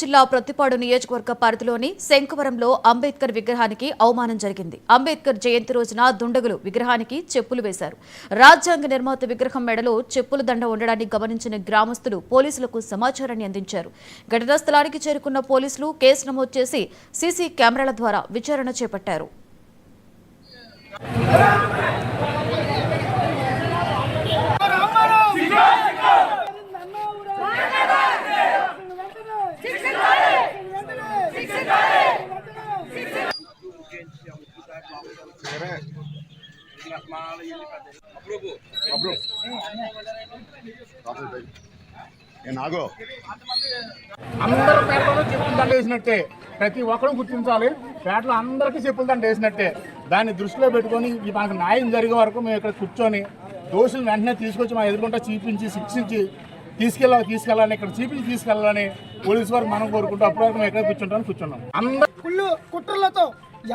జిల్లా ప్రత్తిపాడు నియోజకవర్గ పరిధిలోని శంకవరంలో అంబేద్కర్ విగ్రహానికి అవమానం జరిగింది. అంబేద్కర్ జయంతి రోజున దుండగులు విగ్రహానికి చెప్పులు వేశారు. రాజ్యాంగ నిర్మాత విగ్రహం మెడలో చెప్పుల దండ ఉండడాన్ని గమనించిన గ్రామస్తులు పోలీసులకు సమాచారాన్ని అందించారు. ఘటనా స్థలానికి చేరుకున్న పోలీసులు కేసు నమోదు చేసి సీసీ కెమెరాల ద్వారా విచారణ చేపట్టారు. అందరూ పేటలో చెప్పులు దండ వేసినట్టే, ప్రతి ఒక్కరూ గుర్తించాలి. పేటలో అందరికీ చెప్పులు దండ వేసినట్టే. దాన్ని దృష్టిలో పెట్టుకొని మనకు న్యాయం జరిగే వరకు మేము ఇక్కడ కూర్చొని దోషులు వెంటనే తీసుకొచ్చి మా ఎదుర్కొంటా చూపించి శిక్షించి తీసుకెళ్ళాలని ఇక్కడ చూపించి తీసుకెళ్ళాలని పోలీసు వారికి మనం కోరుకుంటూ అప్పటివరకు మేము ఎక్కడ కూర్చున్నాం. అందరూ కుళ్ళు కుట్రలతో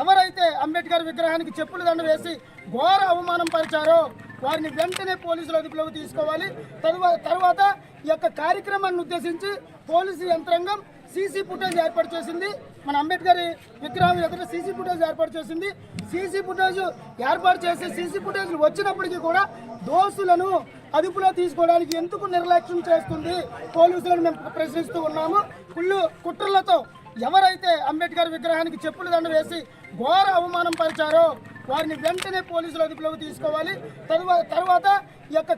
ఎవరైతే అంబేద్కర్ విగ్రహానికి చెప్పులు దండ వేసి ఘోర అవమానం పరిచారో వారిని వెంటనే పోలీసుల అదుపులోకి తీసుకోవాలి. తర్వాత ఈ యొక్క కార్యక్రమాన్ని ఉద్దేశించి పోలీసు యంత్రాంగం సీసీ ఫుటేజ్ ఏర్పాటు చేసింది. మన అంబేద్కర్ విగ్రహం ఎదుట సీసీ ఫుటేజ్ ఏర్పాటు చేసింది. సీసీ ఫుటేజ్ ఏర్పాటు చేసి సీసీ ఫుటేజ్ వచ్చినప్పటికీ కూడా దోషులను అదుపులో తీసుకోవడానికి ఎందుకు నిర్లక్ష్యం చేస్తుంది పోలీసులను మేము ప్రశ్నిస్తూ ఉన్నాము. కుట్రలతో ఎవరైతే అంబేద్కర్ విగ్రహానికి చెప్పులు దండ వేసి ఘోర అవమానం పరిచారో వారిని వెంటనే పోలీసుల అదుపులోకి తీసుకోవాలి. తర్వాత ఈ యొక్క